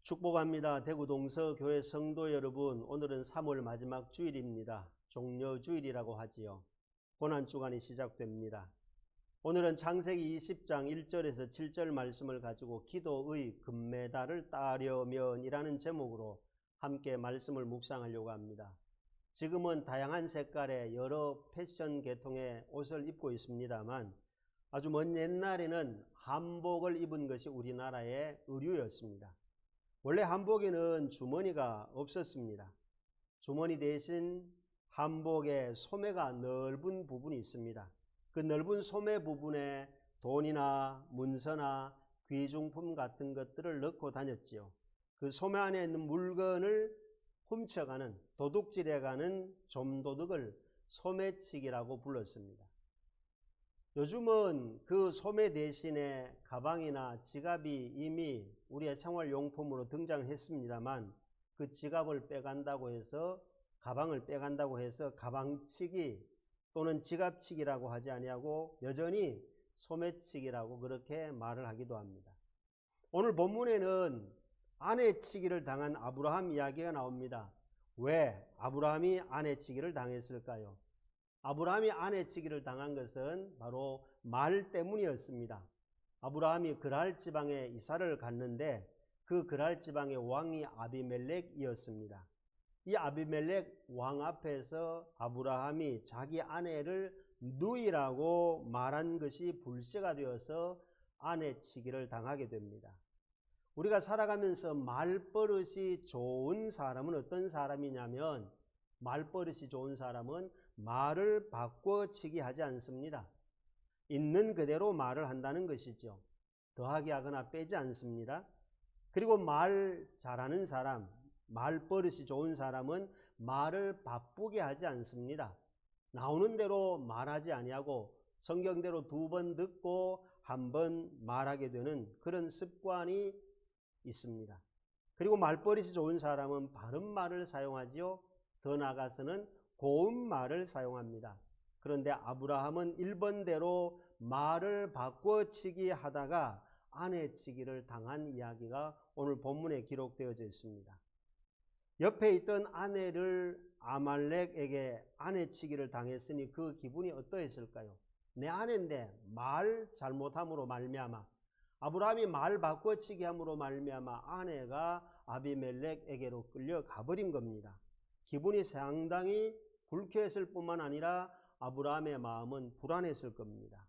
축복합니다. 대구 동서교회 성도 여러분, 오늘은 3월 마지막 주일입니다. 종려주일이라고 하지요. 고난주간이 시작됩니다. 오늘은 창세기 20장 1절에서 7절 말씀을 가지고 기도의 금메달을 따려면이라는 제목으로 함께 말씀을 묵상하려고 합니다. 지금은 다양한 색깔의 여러 패션 계통의 옷을 입고 있습니다만 아주 먼 옛날에는 한복을 입은 것이 우리나라의 의류였습니다. 원래 한복에는 주머니가 없었습니다. 주머니 대신 한복에 소매가 넓은 부분이 있습니다. 그 넓은 소매 부분에 돈이나 문서나 귀중품 같은 것들을 넣고 다녔지요. 그 소매 안에 있는 물건을 훔쳐가는, 도둑질해가는 좀도둑을 소매치기라고 불렀습니다. 요즘은 그 소매 대신에 가방이나 지갑이 이미 우리의 생활용품으로 등장했습니다만 그 지갑을 빼간다고 해서, 가방을 빼간다고 해서 가방치기 또는 지갑치기라고 하지 아니하고 여전히 소매치기라고 그렇게 말을 하기도 합니다. 오늘 본문에는 아내치기를 당한 아브라함 이야기가 나옵니다. 왜 아브라함이 아내치기를 당했을까요? 아브라함이 아내치기를 당한 것은 바로 말 때문이었습니다. 아브라함이 그랄 지방에 이사를 갔는데 그 그랄 지방의 왕이 아비멜렉이었습니다. 이 아비멜렉 왕 앞에서 아브라함이 자기 아내를 누이라고 말한 것이 불씨가 되어서 아내치기를 당하게 됩니다. 우리가 살아가면서 말버릇이 좋은 사람은 어떤 사람이냐면, 말버릇이 좋은 사람은 말을 바꿔치기 하지 않습니다. 있는 그대로 말을 한다는 것이죠. 더하기 하거나 빼지 않습니다. 그리고 말 잘하는 사람, 말버릇이 좋은 사람은 말을 바쁘게 하지 않습니다. 나오는 대로 말하지 아니하고 성경대로 2번 듣고 1번 말하게 되는 그런 습관이 있습니다. 그리고 말버릇이 좋은 사람은 바른 말을 사용하지요. 더 나아가서는 고운 말을 사용합니다. 그런데 아브라함은 1번대로 말을 바꿔치기 하다가 아내치기를 당한 이야기가 오늘 본문에 기록되어져 있습니다. 옆에 있던 아내를 아말렉에게 아내치기를 당했으니 그 기분이 어떠했을까요? 내 아내인데 말 잘못함으로 말미암아, 아브라함이 말 바꿔치기 함으로 말미암아 아내가 아비멜렉에게로 끌려가버린 겁니다. 기분이 상당히 불쾌했을 뿐만 아니라 아브라함의 마음은 불안했을 겁니다.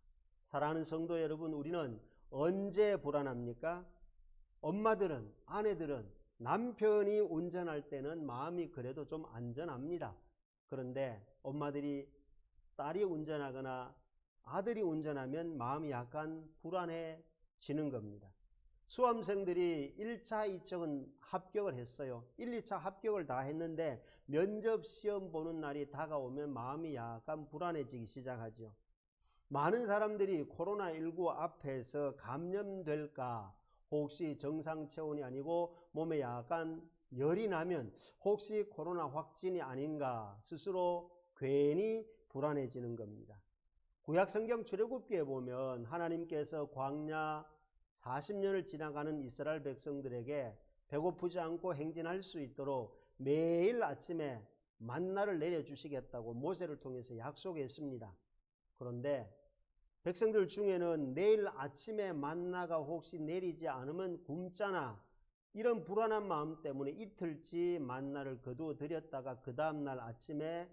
사랑하는 성도 여러분, 우리는 언제 불안합니까? 엄마들은, 아내들은 남편이 운전할 때는 마음이 그래도 좀 안전합니다. 그런데 엄마들이 딸이 운전하거나 아들이 운전하면 마음이 약간 불안해지는 겁니다. 수험생들이 1차, 2차는 합격을 했어요. 1, 2차 합격을 다 했는데 면접 시험 보는 날이 다가오면 마음이 약간 불안해지기 시작하죠. 많은 사람들이 코로나19 앞에서 감염될까, 혹시 정상 체온이 아니고 몸에 약간 열이 나면 혹시 코로나 확진이 아닌가 스스로 괜히 불안해지는 겁니다. 구약성경 출애굽기에 보면 하나님께서 광야 40년을 지나가는 이스라엘 백성들에게 배고프지 않고 행진할 수 있도록 매일 아침에 만나를 내려주시겠다고 모세를 통해서 약속했습니다. 그런데 백성들 중에는 내일 아침에 만나가 혹시 내리지 않으면 굶잖아, 이런 불안한 마음 때문에 이틀치 만나를 거두어 드렸다가 그 다음날 아침에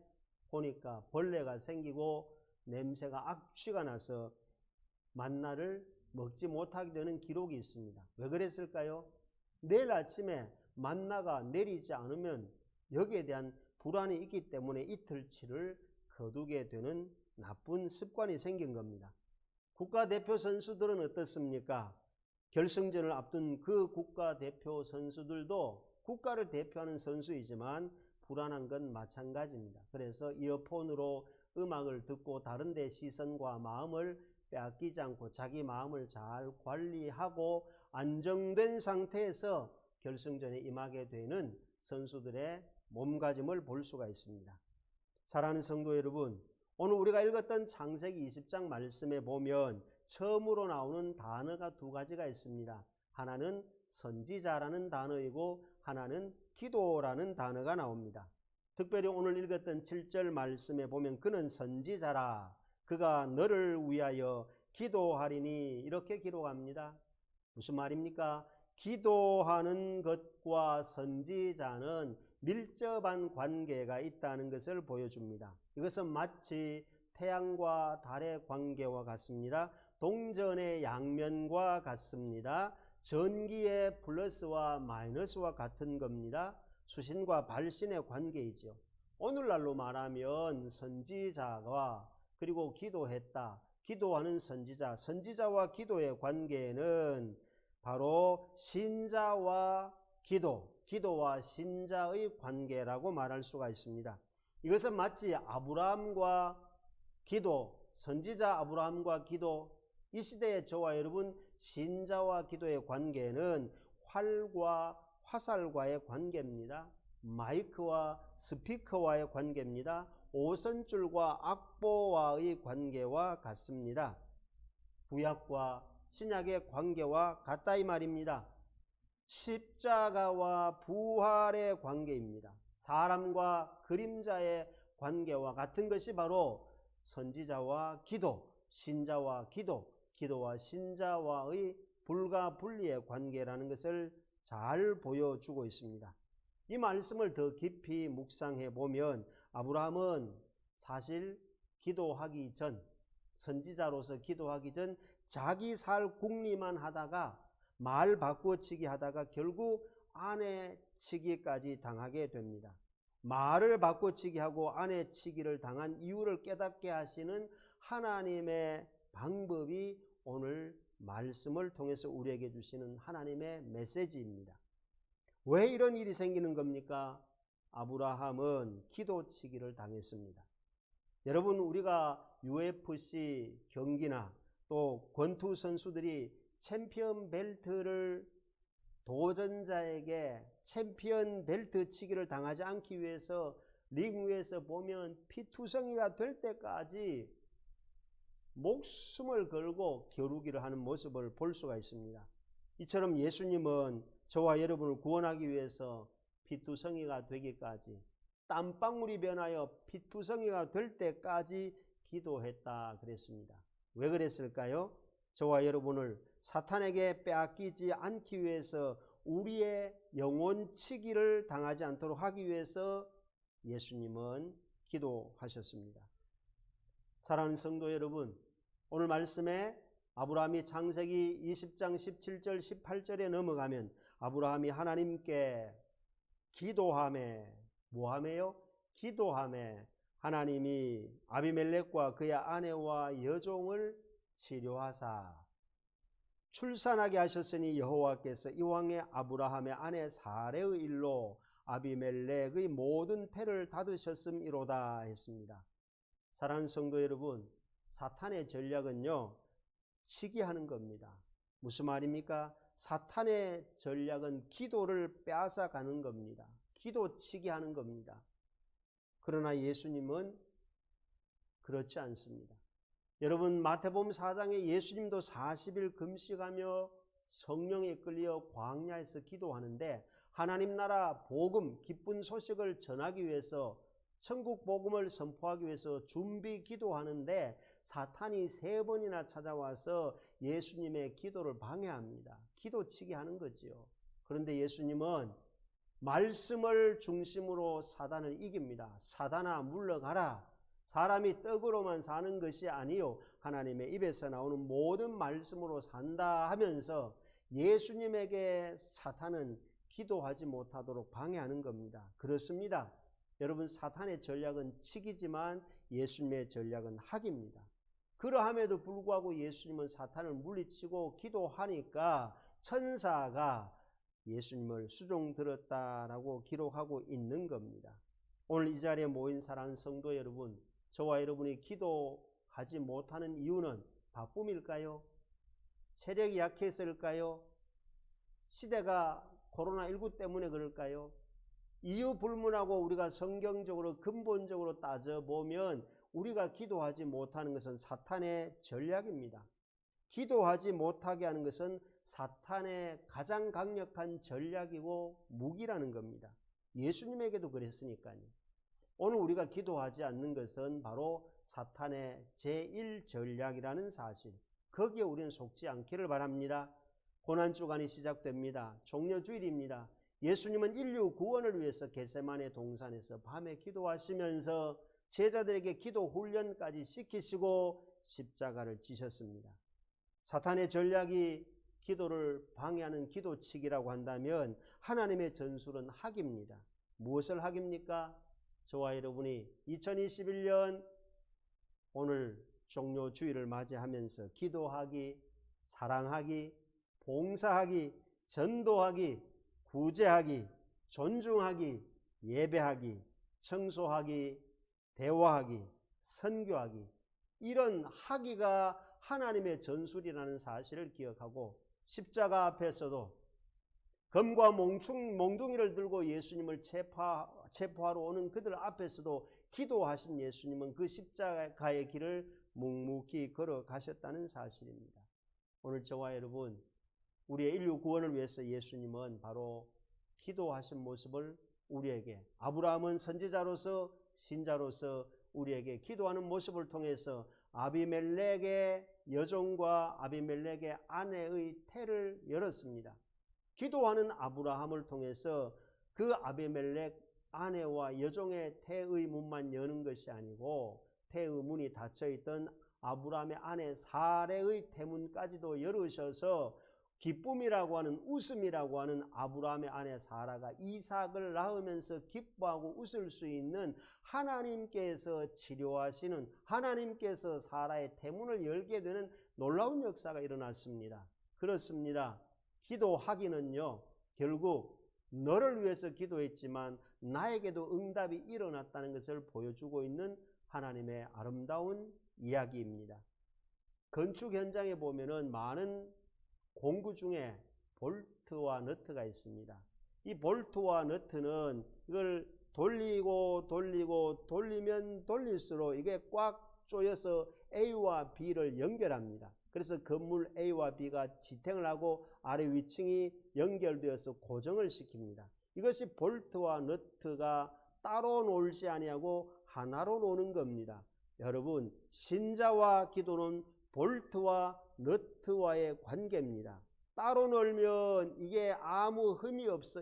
보니까 벌레가 생기고 냄새가 악취가 나서 만나를 먹지 못하게 되는 기록이 있습니다. 왜 그랬을까요? 내일 아침에 만나가 내리지 않으면 여기에 대한 불안이 있기 때문에 이틀치를 거두게 되는 나쁜 습관이 생긴 겁니다. 국가대표 선수들은 어떻습니까? 결승전을 앞둔 그 국가대표 선수들도 국가를 대표하는 선수이지만 불안한 건 마찬가지입니다. 그래서 이어폰으로 음악을 듣고 다른 데 시선과 마음을 빼앗기지 않고 자기 마음을 잘 관리하고 안정된 상태에서 결승전에 임하게 되는 선수들의 몸가짐을 볼 수가 있습니다. 사랑하는 성도 여러분, 오늘 우리가 읽었던 창세기 20장 말씀에 보면 처음으로 나오는 단어가 2가지가 있습니다. 하나는 선지자라는 단어이고 하나는 기도라는 단어가 나옵니다. 특별히 오늘 읽었던 7절 말씀에 보면 그는 선지자라 그가 너를 위하여 기도하리니 이렇게 기록합니다. 무슨 말입니까? 기도하는 것과 선지자는 밀접한 관계가 있다는 것을 보여줍니다. 이것은 마치 태양과 달의 관계와 같습니다. 동전의 양면과 같습니다. 전기의 플러스와 마이너스와 같은 겁니다. 수신과 발신의 관계이죠. 오늘날로 말하면 선지자와 그리고 기도했다. 기도하는 선지자, 선지자와 기도의 관계는 바로 신자와 기도, 기도와 신자의 관계라고 말할 수가 있습니다. 이것은 마치 아브라함과 기도, 선지자 아브라함과 기도, 이 시대의 저와 여러분 신자와 기도의 관계는 활과 화살과의 관계입니다. 마이크와 스피커와의 관계입니다. 오선줄과 악보와의 관계와 같습니다. 구약과 신약의 관계와 같다 이 말입니다. 십자가와 부활의 관계입니다. 사람과 그림자의 관계와 같은 것이 바로 선지자와 기도, 신자와 기도, 기도와 신자와의 불가분리의 관계라는 것을 잘 보여주고 있습니다. 이 말씀을 더 깊이 묵상해 보면 아브라함은 사실 기도하기 전, 선지자로서 기도하기 전 자기 살 궁리만 하다가 말 바꾸어치기 하다가 결국 아내치기까지 당하게 됩니다. 말을 바꾸어치기 하고 아내치기를 당한 이유를 깨닫게 하시는 하나님의 방법이 오늘 말씀을 통해서 우리에게 주시는 하나님의 메시지입니다. 왜 이런 일이 생기는 겁니까? 아브라함은 기도치기를 당했습니다. 여러분, 우리가 UFC 경기나 또 권투 선수들이 챔피언 벨트를 도전자에게 챔피언 벨트 치기를 당하지 않기 위해서 링 위에서 보면 피투성이가 될 때까지 목숨을 걸고 겨루기를 하는 모습을 볼 수가 있습니다. 이처럼 예수님은 저와 여러분을 구원하기 위해서 피투성이가 되기까지, 땀방울이 변하여 피투성이가 될 때까지 기도했다 그랬습니다. 왜 그랬을까요? 저와 여러분을 사탄에게 빼앗기지 않기 위해서, 우리의 영혼치기를 당하지 않도록 하기 위해서 예수님은 기도하셨습니다. 사랑하는 성도 여러분, 오늘 말씀에 아브라함이 창세기 20장 17절 18절에 넘어가면 아브라함이 하나님께 기도하매, 뭐하매요? 기도하매 하나님이 아비멜렉과 그의 아내와 여종을 치료하사 출산하게 하셨으니 여호와께서 이왕에 아브라함의 아내 사레의 일로 아비멜렉의 모든 패를 닫으셨음이로다 했습니다. 사랑하는 성도 여러분, 사탄의 전략은요, 치기하는 겁니다. 무슨 말입니까? 사탄의 전략은 기도를 빼앗아 가는 겁니다. 기도치기 하는 겁니다. 그러나 예수님은 그렇지 않습니다. 여러분, 마태복음 4장에 예수님도 40일 금식하며 성령에 끌려 광야에서 기도하는데, 하나님 나라 복음, 기쁜 소식을 전하기 위해서, 천국 복음을 선포하기 위해서 준비 기도하는데 사탄이 3번이나 찾아와서 예수님의 기도를 방해합니다. 기도치기 하는 거지요. 그런데 예수님은 말씀을 중심으로 사단을 이깁니다. 사단아 물러가라. 사람이 떡으로만 사는 것이 아니요 하나님의 입에서 나오는 모든 말씀으로 산다 하면서 예수님에게 사탄은 기도하지 못하도록 방해하는 겁니다. 그렇습니다. 여러분, 사탄의 전략은 치기지만 예수님의 전략은 학입니다. 그러함에도 불구하고 예수님은 사탄을 물리치고 기도하니까 천사가 예수님을 수종 들었다라고 기록하고 있는 겁니다. 오늘 이 자리에 모인 사랑하는 성도 여러분, 저와 여러분이 기도하지 못하는 이유는 바쁨일까요? 체력이 약해서일까요? 시대가 코로나19 때문에 그럴까요? 이유 불문하고 우리가 성경적으로 근본적으로 따져보면 우리가 기도하지 못하는 것은 사탄의 전략입니다. 기도하지 못하게 하는 것은 사탄의 가장 강력한 전략이고 무기라는 겁니다. 예수님에게도 그랬으니까요. 오늘 우리가 기도하지 않는 것은 바로 사탄의 제1전략이라는 사실, 거기에 우리는 속지 않기를 바랍니다. 고난주간이 시작됩니다. 종려주일입니다. 예수님은 인류 구원을 위해서 겟세마네 동산에서 밤에 기도하시면서 제자들에게 기도 훈련까지 시키시고 십자가를 지셨습니다. 사탄의 전략이 기도를 방해하는 기도치기라고 한다면 하나님의 전술은 학입니다. 무엇을 학입니까? 저와 여러분이 2021년 오늘 종료주일을 맞이하면서 기도하기, 사랑하기, 봉사하기, 전도하기, 구제하기, 존중하기, 예배하기, 청소하기, 대화하기, 선교하기, 이런 하기가 하나님의 전술이라는 사실을 기억하고 십자가 앞에서도 검과 몽둥이를 들고 예수님을 체포하러 오는 그들 앞에서도 기도하신 예수님은 그 십자가의 길을 묵묵히 걸어가셨다는 사실입니다. 오늘 저와 여러분, 우리의 인류 구원을 위해서 예수님은 바로 기도하신 모습을 우리에게, 아브라함은 선지자로서 신자로서 우리에게 기도하는 모습을 통해서 아비멜렉의 여종과 아비멜렉의 아내의 태를 열었습니다. 기도하는 아브라함을 통해서 그 아비멜렉 아내와 여종의 태의 문만 여는 것이 아니고 태의 문이 닫혀있던 아브라함의 아내 사레의 태문까지도 열으셔서 기쁨이라고 하는, 웃음이라고 하는 아브라함의 아내 사라가 이삭을 낳으면서 기뻐하고 웃을 수 있는 하나님께서 치료하시는, 하나님께서 사라의 태문을 열게 되는 놀라운 역사가 일어났습니다. 그렇습니다. 기도하기는요, 결국 너를 위해서 기도했지만 나에게도 응답이 일어났다는 것을 보여주고 있는 하나님의 아름다운 이야기입니다. 건축 현장에 보면은 많은 공구 중에 볼트와 너트가 있습니다. 이 볼트와 너트는 이걸 돌리고 돌리면 돌릴수록 이게 꽉 조여서 A와 B를 연결합니다. 그래서 건물 A와 B가 지탱을 하고 아래 위층이 연결되어서 고정을 시킵니다. 이것이 볼트와 너트가 따로 놀지 아니하고 하나로 노는 겁니다. 여러분, 신자와 기도는 볼트와 너트와의 관계입니다. 따로 놀면 이게 아무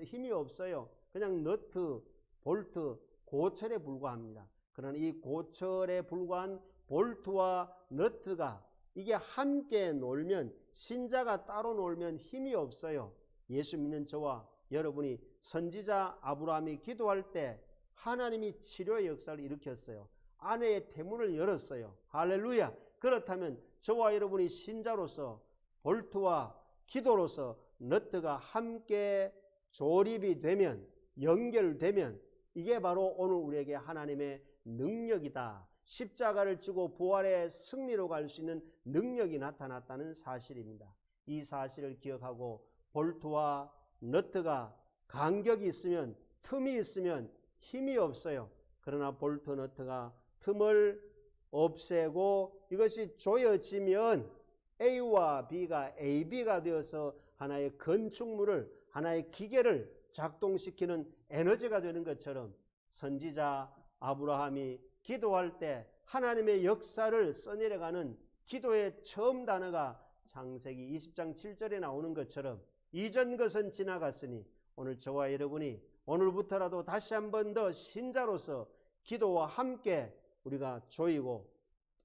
힘이 없어요. 그냥 너트, 볼트, 고철에 불과합니다. 그러나 이 고철에 불과한 볼트와 너트가 이게 함께 놀면, 신자가 따로 놀면 힘이 없어요. 예수 믿는 저와 여러분이 선지자 아브라함이 기도할 때 하나님이 치료의 역사를 일으켰어요. 아내의 태문을 열었어요. 할렐루야. 그렇다면 저와 여러분이 신자로서 볼트와 기도로서 너트가 함께 조립이 되면, 연결되면 이게 바로 오늘 우리에게 하나님의 능력이다. 십자가를 지고 부활의 승리로 갈 수 있는 능력이 나타났다는 사실입니다. 이 사실을 기억하고 볼트와 너트가 간격이 있으면, 틈이 있으면 힘이 없어요. 그러나 볼트, 너트가 틈을 없애고 이것이 조여지면 A와 B가 AB가 되어서 하나의 건축물을, 하나의 기계를 작동시키는 에너지가 되는 것처럼 선지자 아브라함이 기도할 때 하나님의 역사를 써내려가는 기도의 처음 단어가 창세기 20장 7절에 나오는 것처럼 이전 것은 지나갔으니 오늘 저와 여러분이 오늘부터라도 다시 한 번 더 신자로서 기도와 함께 우리가 조이고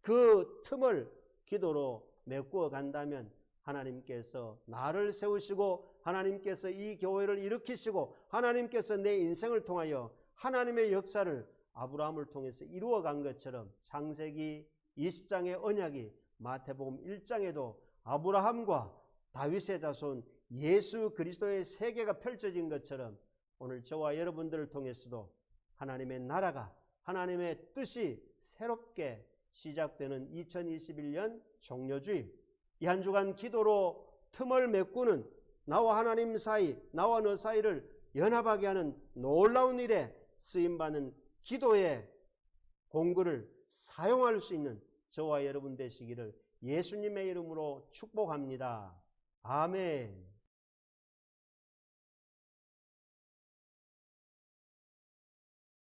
그 틈을 기도로 메꾸어 간다면 하나님께서 나를 세우시고 하나님께서 이 교회를 일으키시고 하나님께서 내 인생을 통하여 하나님의 역사를 아브라함을 통해서 이루어 간 것처럼 창세기 20장의 언약이 마태복음 1장에도 아브라함과 다윗의 자손 예수 그리스도의 세계가 펼쳐진 것처럼 오늘 저와 여러분들을 통해서도 하나님의 나라가, 하나님의 뜻이 새롭게 시작되는 2021년 종료주일, 이 한 주간 기도로 틈을 메꾸는, 나와 하나님 사이, 나와 너 사이를 연합하게 하는 놀라운 일에 쓰임받는 기도의 공구를 사용할 수 있는 저와 여러분 되시기를 예수님의 이름으로 축복합니다. 아멘.